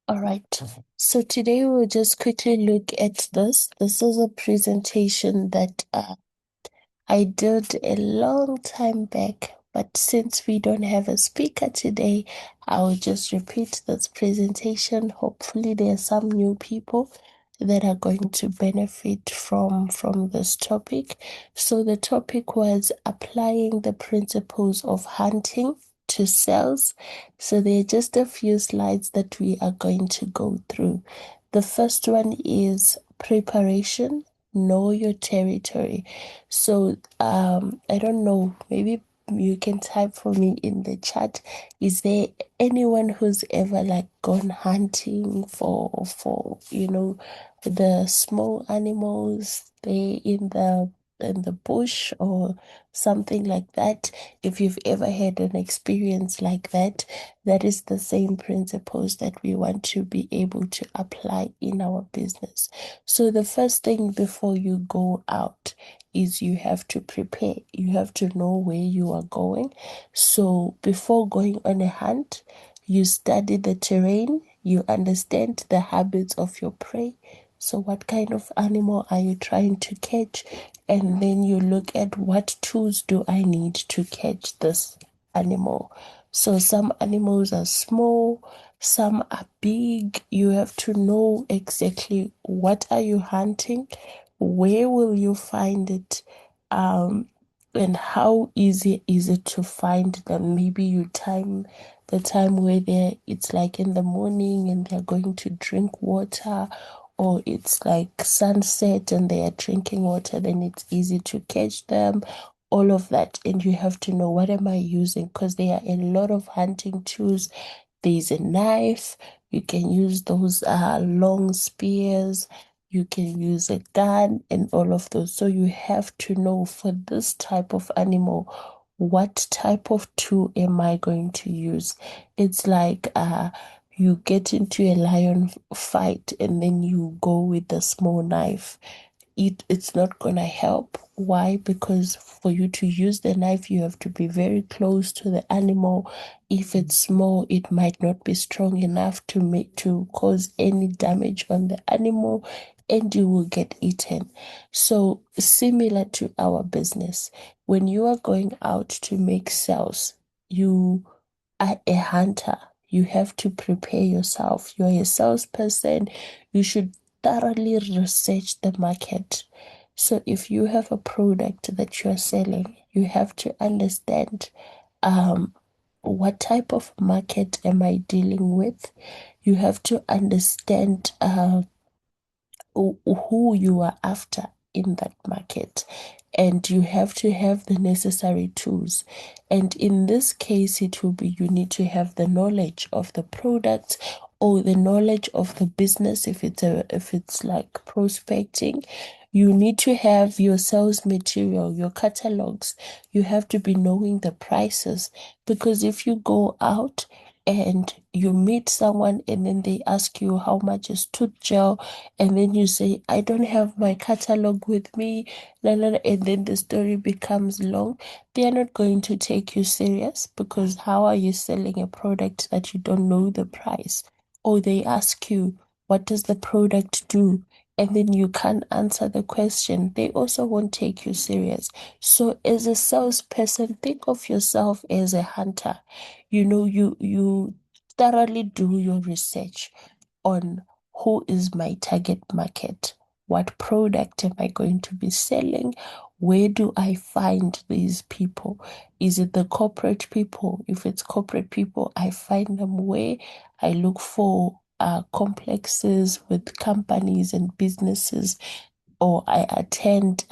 All right. So today we'll just quickly look at this. This is a presentation that I did a long time back, but since we don't have a speaker today, I will just repeat this presentation. Hopefully, there are some new people that are going to benefit from this topic. So the topic was applying the principles of hunting to sales. So there are just a few slides that we are going to go through. The first one is preparation, know your territory. So I don't know, maybe you can type for me in the chat. Is there anyone who's ever like gone hunting for the small animals there in the bush or something like that? If you've ever had an experience like that, that is the same principles that we want to be able to apply in our business. So the first thing before you go out is you have to prepare. You have to know where you are going. So before going on a hunt, you study the terrain, you understand the habits of your prey. So what kind of animal are you trying to catch? And then you look at what tools do I need to catch this animal. So some animals are small, some are big. You have to know exactly what are you hunting, where will you find it, and how easy is it to find them. Maybe you time the time where it's like in the morning and they're going to drink water, or it's like sunset and they are drinking water, then it's easy to catch them. All of that, and you have to know what am I using, because there are a lot of hunting tools. There's a knife, you can use those long spears, you can use a gun, and all of those. So you have to know for this type of animal, what type of tool am I going to use? It's like you get into a lion fight and then you go with the small knife. It's not gonna help. Why? Because for you to use the knife, you have to be very close to the animal. If it's small, it might not be strong enough to cause any damage on the animal, and you will get eaten. So similar to our business, when you are going out to make sales, you are a hunter. You have to prepare yourself. You're a salesperson. You should thoroughly research the market. So if you have a product that you're selling, you have to understand what type of market am I dealing with. You have to understand who you are after in that market. And you have to have the necessary tools. And in this case, it will be you need to have the knowledge of the product or the knowledge of the business. If it's like prospecting, you need to have your sales material, your catalogs. You have to be knowing the prices, because if you go out and you meet someone and then they ask you how much is tooth gel, and then you say, I don't have my catalog with me, and then the story becomes long, they are not going to take you serious, because how are you selling a product that you don't know the price? Or they ask you, what does the product do? And then you can't answer the question, they also won't take you serious. So as a salesperson, think of yourself as a hunter. You thoroughly do your research on who is my target market, what product am I going to be selling, where do I find these people? Is it the corporate people? If it's corporate people, I find them where I look for complexes with companies and businesses, or I attend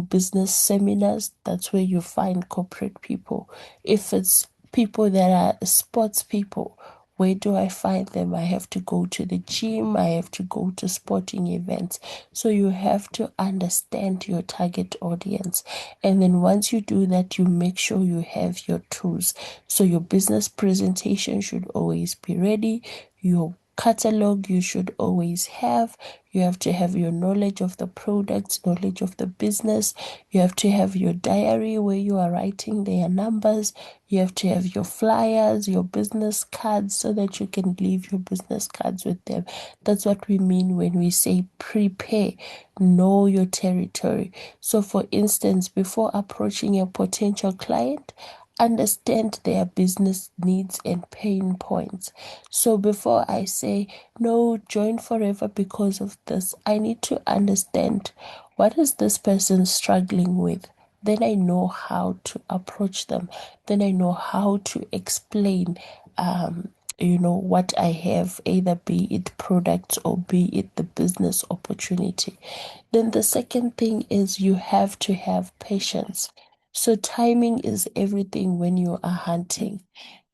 business seminars. That's where you find corporate people. If it's people that are sports people, where do I find them? I have to go to the gym, I have to go to sporting events. So you have to understand your target audience. And then once you do that, you make sure you have your tools. So your business presentation should always be ready. Your catalog you should always have. You have to have your knowledge of the products, knowledge of the business. You have to have your diary where you are writing their numbers. You have to have your flyers, your business cards, so that you can leave your business cards with them. That's what we mean when we say prepare, know your territory. So for instance, before approaching a potential client, understand their business needs and pain points. So before I say, no, join Forever because of this, I need to understand what is this person struggling with. Then I know how to approach them. Then I know how to explain what I have, either be it products or be it the business opportunity. Then the second thing is you have to have patience. So timing is everything when you are hunting.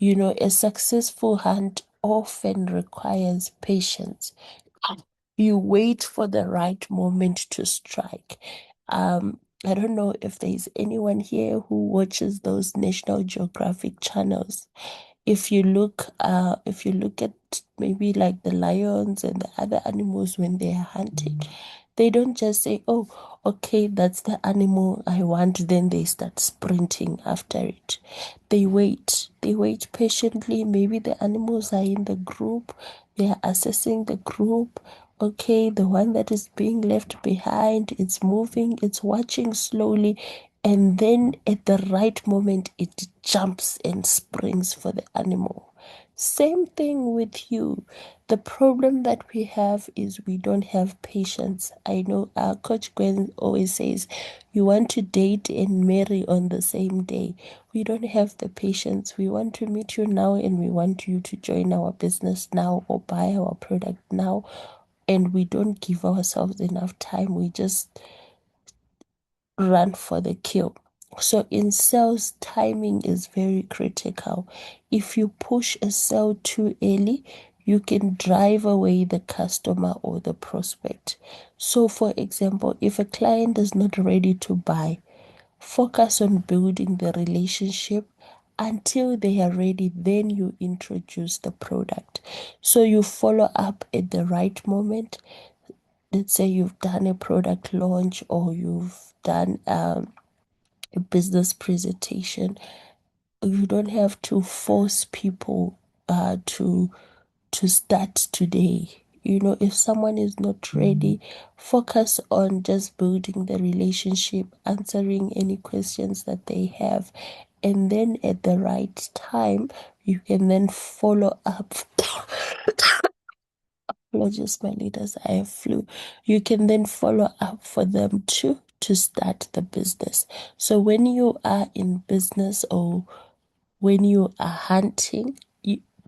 A successful hunt often requires patience. You wait for the right moment to strike. I don't know if there's anyone here who watches those National Geographic channels. If you look at maybe like the lions and the other animals when they are hunting, they don't just say, oh, okay, that's the animal I want, then they start sprinting after it. They wait patiently. Maybe the animals are in the group, they are assessing the group. Okay, the one that is being left behind, it's moving, it's watching slowly, and then at the right moment, it jumps and springs for the animal. Same thing with you. The problem that we have is we don't have patience. I know our Coach Gwen always says, you want to date and marry on the same day. We don't have the patience. We want to meet you now and we want you to join our business now or buy our product now. And we don't give ourselves enough time. We just run for the kill. So in sales, timing is very critical. If you push a sale too early, you can drive away the customer or the prospect. So for example, if a client is not ready to buy, focus on building the relationship until they are ready, then you introduce the product. So you follow up at the right moment. Let's say you've done a product launch or you've done a business presentation. You don't have to force people to start today. If someone is not ready, focus on just building the relationship, answering any questions that they have, and then at the right time, you can then follow up. Apologies, my leaders, I have flu. You can then follow up for them too to start the business. So when you are in business or when you are hunting,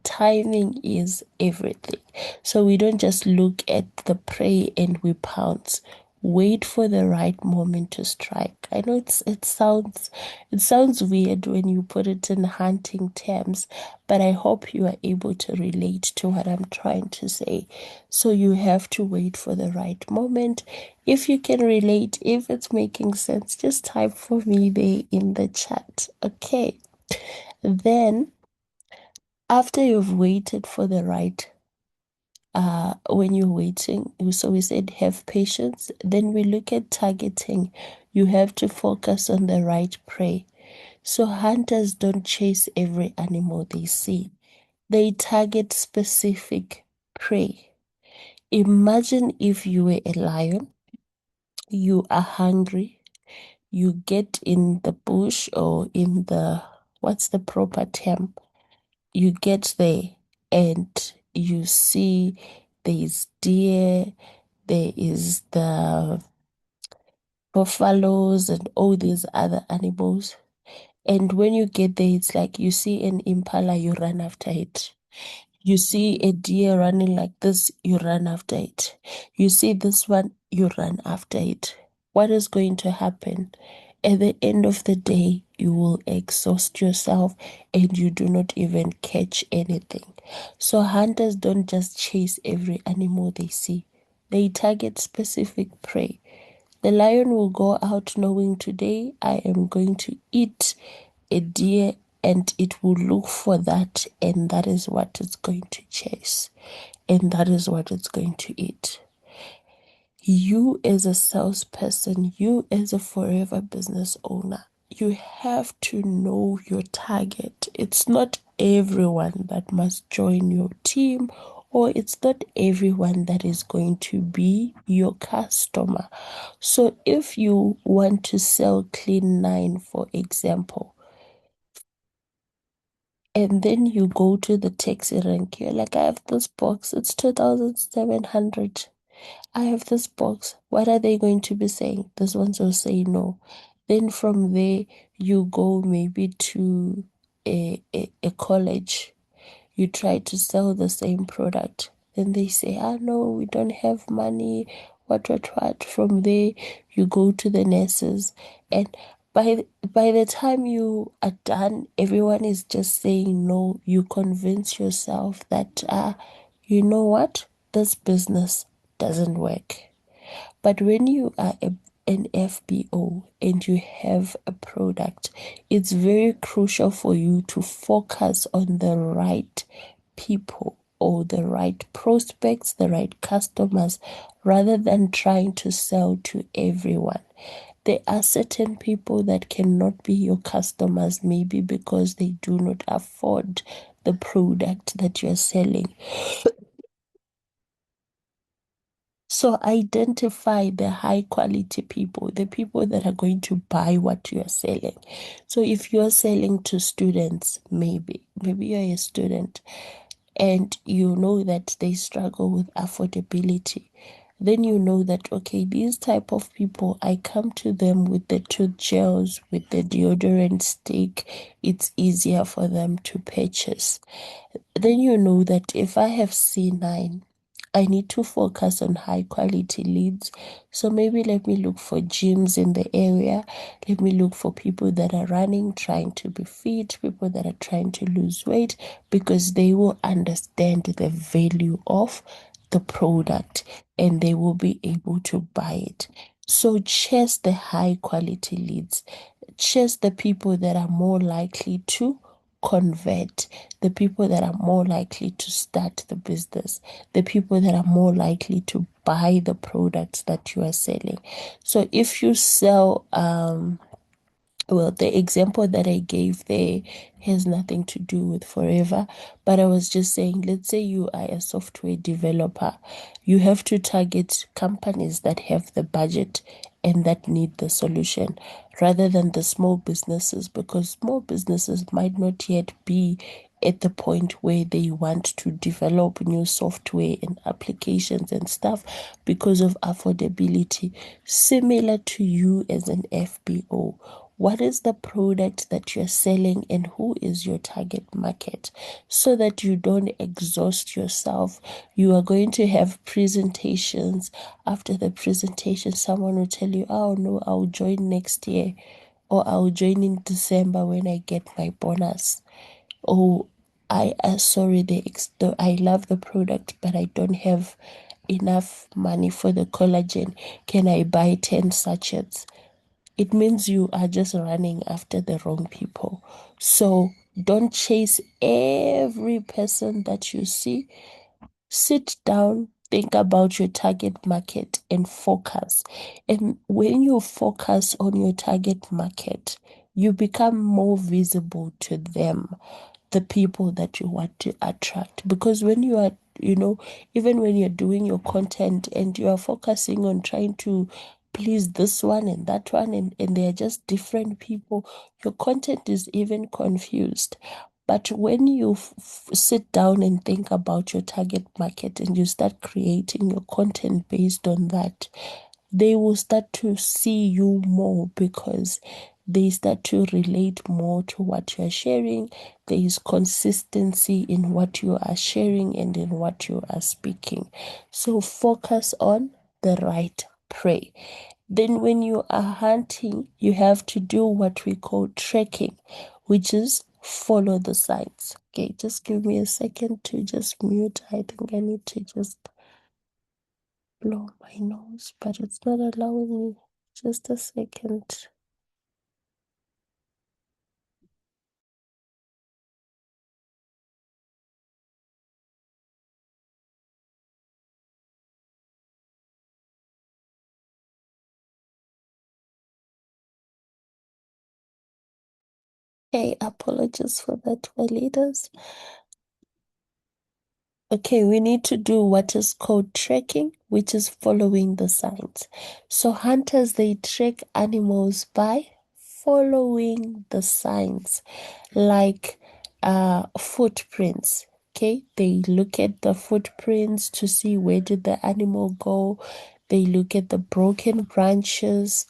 timing is everything. So we don't just look at the prey and we pounce. Wait for the right moment to strike. I know it sounds weird when you put it in hunting terms, but I hope you are able to relate to what I'm trying to say. So you have to wait for the right moment. If you can relate, if it's making sense, just type for me there in the chat. Okay. Then, after you've waited for the right, when you're waiting, so we said have patience. Then we look at targeting. You have to focus on the right prey. So hunters don't chase every animal they see. They target specific prey. Imagine if you were a lion, you are hungry, you get in the bush or in what's the proper term? You get there and you see there's deer, there is the buffaloes and all these other animals. And when you get there, it's like you see an impala, you run after it. You see a deer running like this, you run after it. You see this one, you run after it. What is going to happen? At the end of the day, you will exhaust yourself and you do not even catch anything. So hunters don't just chase every animal they see. They target specific prey. The lion will go out knowing today I am going to eat a deer and it will look for that, and that is what it's going to chase, and that is what it's going to eat. You as a salesperson, you as a forever business owner, you have to know your target. It's not everyone that must join your team, or it's not everyone that is going to be your customer. So if you want to sell Clean 9, for example, and then you go to the taxi rank, you're like, I have this box, it's 2,700. I have this box. What are they going to be saying? This ones will say no. Then from there, you go maybe to a college. You try to sell the same product. Then they say, ah, no, we don't have money. What. From there, you go to the nurses. And by the time you are done, everyone is just saying no. You convince yourself that, you know what? This business doesn't work. But when you are an FBO and you have a product, it's very crucial for you to focus on the right people or the right prospects, the right customers, rather than trying to sell to everyone. There are certain people that cannot be your customers, maybe because they do not afford the product that you're selling. So identify the high quality people, the people that are going to buy what you are selling. So if you're selling to students, maybe you're a student and you know that they struggle with affordability, then you know that, okay, these type of people, I come to them with the tooth gels, with the deodorant stick, it's easier for them to purchase. Then you know that if I have C9, I need to focus on high quality leads. So maybe let me look for gyms in the area. Let me look for people that are running, trying to be fit, people that are trying to lose weight, because they will understand the value of the product and they will be able to buy it. So chase the high quality leads. Chase the people that are more likely to convert, the people that are more likely to start the business, the people that are more likely to buy the products that you are selling. So if you sell well, the example that I gave there has nothing to do with forever, but I was just saying, let's say you are a software developer. You have to target companies that have the budget and that need the solution rather than the small businesses, because small businesses might not yet be at the point where they want to develop new software and applications and stuff because of affordability. Similar to you as an FBO, what is the product that you're selling and who is your target market, so that you don't exhaust yourself. You are going to have presentations. After the presentation, someone will tell you, oh no, I'll join next year, or I'll join in December when I get my bonus. Oh, sorry, I love the product, but I don't have enough money for the collagen. Can I buy 10 sachets? It means you are just running after the wrong people. So don't chase every person that you see. Sit down, think about your target market, and focus. And when you focus on your target market, you become more visible to them, the people that you want to attract. Because when you are, even when you're doing your content and you are focusing on trying to please this one and that one, and they're just different people, your content is even confused. But when you sit down and think about your target market and you start creating your content based on that, they will start to see you more, because they start to relate more to what you are sharing. There is consistency in what you are sharing and in what you are speaking. So focus on the right prey. Then when you are hunting, you have to do what we call tracking, which is follow the signs. Okay, just give me a second to just mute. I think I need to just blow my nose, but it's not allowing me. Just a second. Okay, apologies for that, my leaders. Okay, we need to do what is called tracking, which is following the signs. So hunters, they track animals by following the signs, like footprints. Okay, they look at the footprints to see where did the animal go. They look at the broken branches.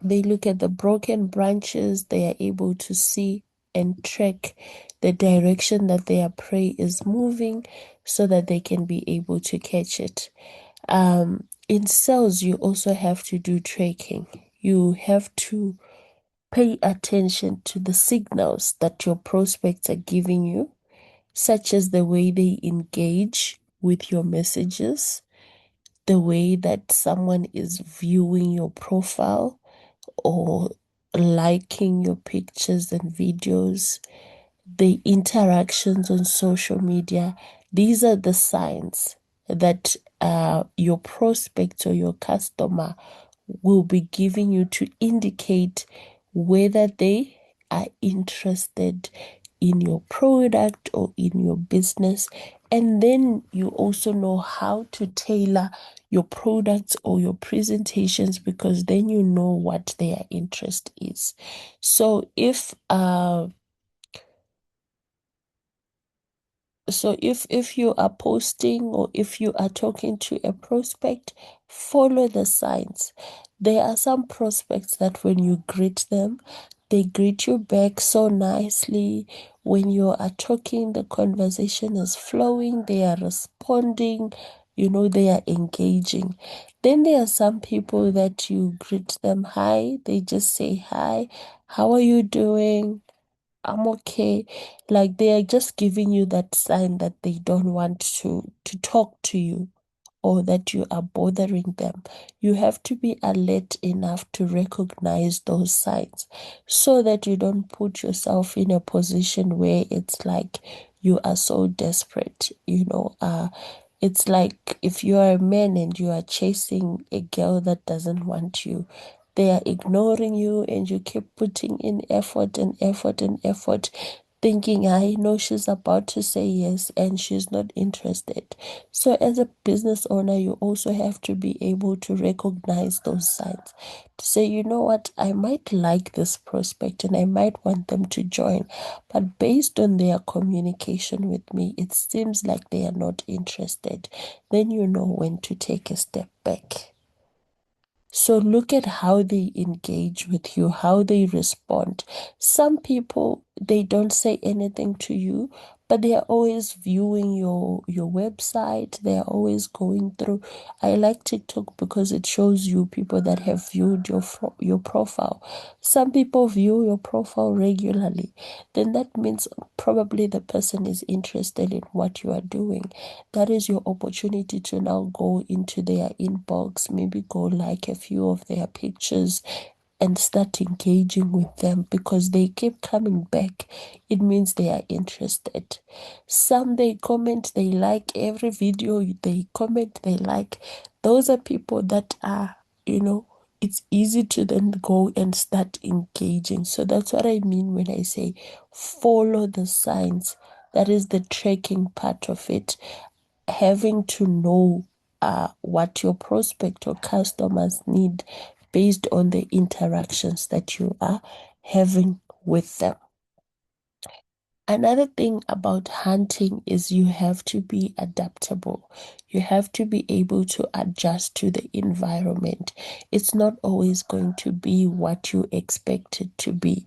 They look at the broken branches. They are able to see and track the direction that their prey is moving so that they can be able to catch it. In sales, you also have to do tracking. You have to pay attention to the signals that your prospects are giving you, such as the way they engage with your messages, the way that someone is viewing your profile or liking your pictures and videos, the interactions on social media. These are the signs that your prospect or your customer will be giving you to indicate whether they are interested in your product or in your business. And then you also know how to tailor your products or your presentations, because then you know what their interest is. So if you are posting or if you are talking to a prospect, follow the signs. There are some prospects that when you greet them, they greet you back so nicely. When you are talking, the conversation is flowing, they are responding, they are engaging. Then there are some people that you greet them, hi, they just say hi, how are you doing? I'm okay. Like they are just giving you that sign that they don't want to talk to you or that you are bothering them. You have to be alert enough to recognize those signs so that you don't put yourself in a position where it's like you are so desperate. It's like if you are a man and you are chasing a girl that doesn't want you, they are ignoring you and you keep putting in effort and effort and effort, thinking, I know she's about to say yes and she's not interested. So as a business owner, you also have to be able to recognize those signs. To say, you know what, I might like this prospect and I might want them to join, but based on their communication with me, it seems like they are not interested. Then you know when to take a step back. So look at how they engage with you, how they respond. Some people, they don't say anything to you, but they are always viewing your website. They are always going through. I like TikTok because it shows you people that have viewed your profile. Some people view your profile regularly. Then that means probably the person is interested in what you are doing. That is your opportunity to now go into their inbox, maybe go like a few of their pictures and start engaging with them, because they keep coming back. It means they are interested. Some, they comment, they like every video, they comment, they like. Those are people that are, it's easy to then go and start engaging. So that's what I mean when I say follow the signs. That is the tracking part of it. Having to know what your prospect or customers need based on the interactions that you are having with them. Another thing about hunting is you have to be adaptable. You have to be able to adjust to the environment. It's not always going to be what you expect it to be,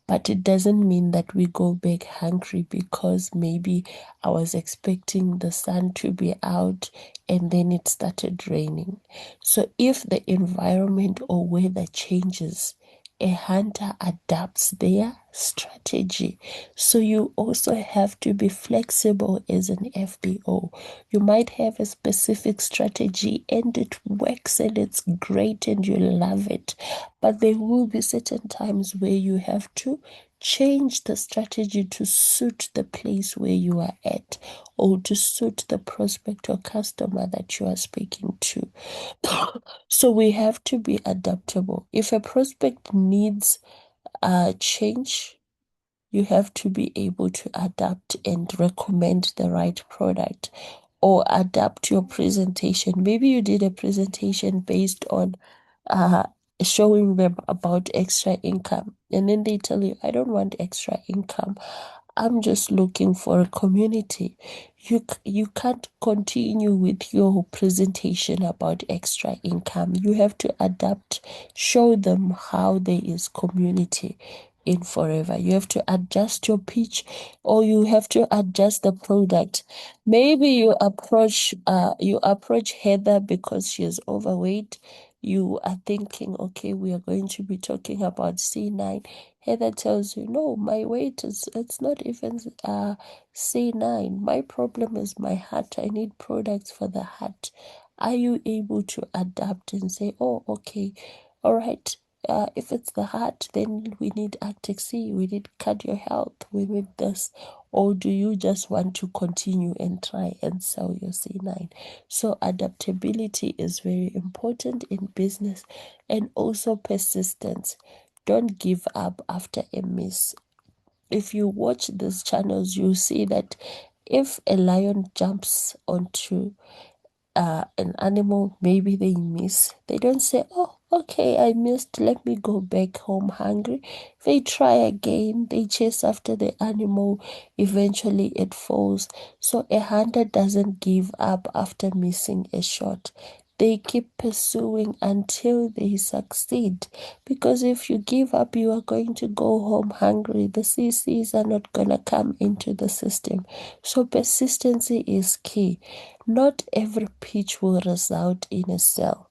but it doesn't mean that we go back hungry because maybe I was expecting the sun to be out and then it started raining. So if the environment or weather changes, a hunter adapts their strategy. So you also have to be flexible as an FBO. You might have a specific strategy and it works and it's great and you love it. But there will be certain times where you have to change the strategy to suit the place where you are at, or to suit the prospect or customer that you are speaking to. So we have to be adaptable. If a prospect needs change, you have to be able to adapt and recommend the right product or adapt your presentation. Maybe you did a presentation based on uh, showing them about extra income, and then they tell you, I don't want extra income. I'm just looking for a community. You can't continue with your presentation about extra income. You have to adapt, show them how there is community in forever. You have to adjust your pitch, or you have to adjust the product. Maybe you approach Heather because she is overweight. You are thinking, okay, we are going to be talking about C9. Heather tells you, no, my weight is, it's not even C9. My problem is my heart. I need products for the heart. Are you able to adapt and say, oh, okay, all right, if it's the heart, then we need Actic C, we need cardio health, we need this. Or do you just want to continue and try and sell your C9? So adaptability is very important in business, and also persistence. Don't give up after a miss. If you watch these channels, you'll see that if a lion jumps onto an animal, maybe they miss, they don't say, oh, okay, I missed, let me go back home hungry. They try again, they chase after the animal, eventually it falls. So a hunter doesn't give up after missing a shot. They keep pursuing until they succeed. Because if you give up, you are going to go home hungry. The CCs are not going to come into the system. So persistency is key. Not every pitch will result in a sale.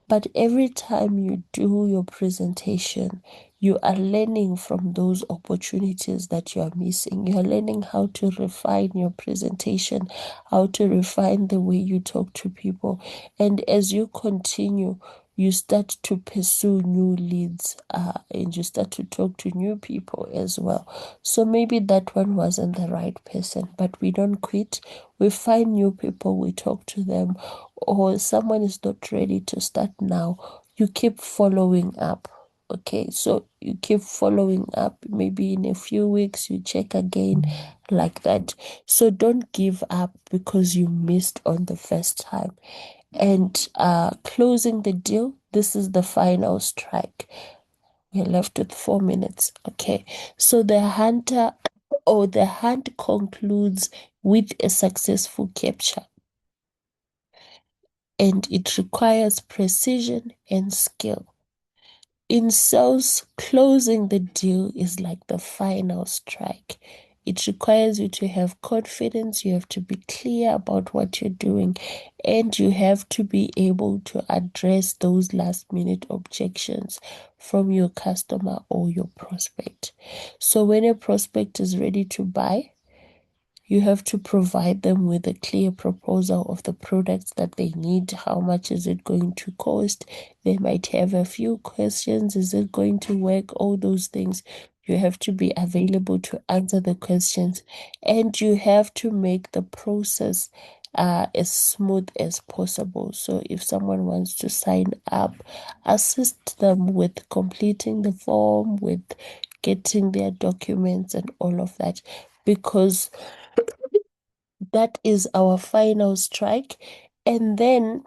But every time you do your presentation, you are learning from those opportunities that you are missing. You are learning how to refine your presentation, how to refine the way you talk to people. And as you continue, you start to pursue new leads and you start to talk to new people as well. So maybe that one wasn't the right person, but we don't quit. We find new people, we talk to them, or someone is not ready to start now. You keep following up. Okay, so you keep following up. Maybe in a few weeks, you check again, like that. So don't give up because you missed on the first time. And closing the deal, this is the final strike. We're left with 4 minutes. Okay, so the hunter or the hunt concludes with a successful capture, and it requires precision and skill. In sales, closing the deal is like the final strike. It requires you to have confidence, you have to be clear about what you're doing, and you have to be able to address those last minute objections from your customer or your prospect. So when a prospect is ready to buy, you have to provide them with a clear proposal of the products that they need. How much is it going to cost? They might have a few questions. Is it going to work? All those things. You have to be available to answer the questions, and you have to make the process as smooth as possible. So if someone wants to sign up, assist them with completing the form, with getting their documents and all of that, because that is our final strike. And then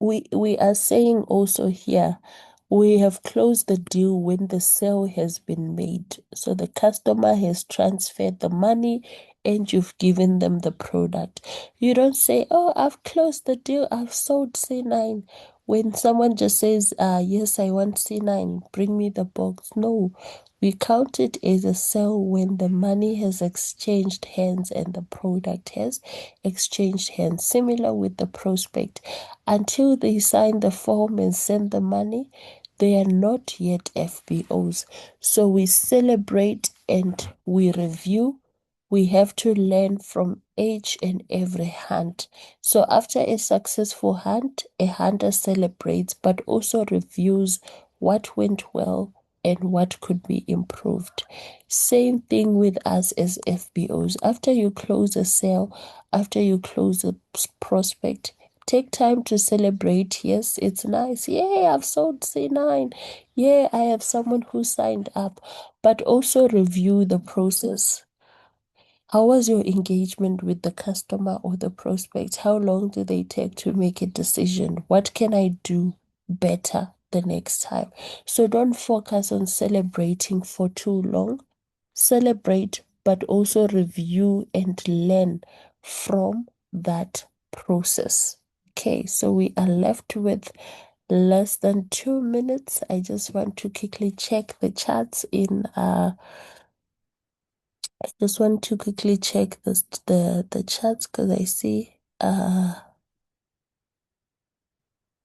we are saying also here, we have closed the deal when the sale has been made. So the customer has transferred the money and you've given them the product. You don't say, oh, I've closed the deal, I've sold C9. When someone just says, yes, I want C9, bring me the box. No, we count it as a sale when the money has exchanged hands and the product has exchanged hands. Similar with the prospect. Until they sign the form and send the money, they are not yet FBOs. So we celebrate and we review. We have to learn from each and every hunt. So after a successful hunt, a hunter celebrates but also reviews what went well and what could be improved. Same thing with us as FBOs. After you close a sale, after you close a prospect, Take time to celebrate. Yes, it's nice. Yay, I've sold C9. Yeah, I have someone who signed up. But also review the process. How was your engagement with the customer or the prospect? How long do they take to make a decision? What can I do better the next time? So don't focus on celebrating for too long. Celebrate, but also review and learn from that process. Okay, so we are left with less than 2 minutes. I just want to quickly check the charts in I just want to quickly check the charts because I see all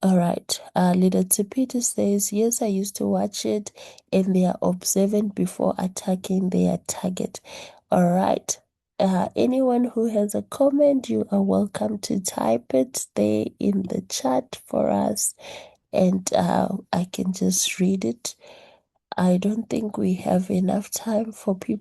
right. Leader Tsipiti says, yes, I used to watch it and they are observant before attacking their target. All right. Anyone who has a comment, you are welcome to type it there in the chat for us and I can just read it. I don't think we have enough time for people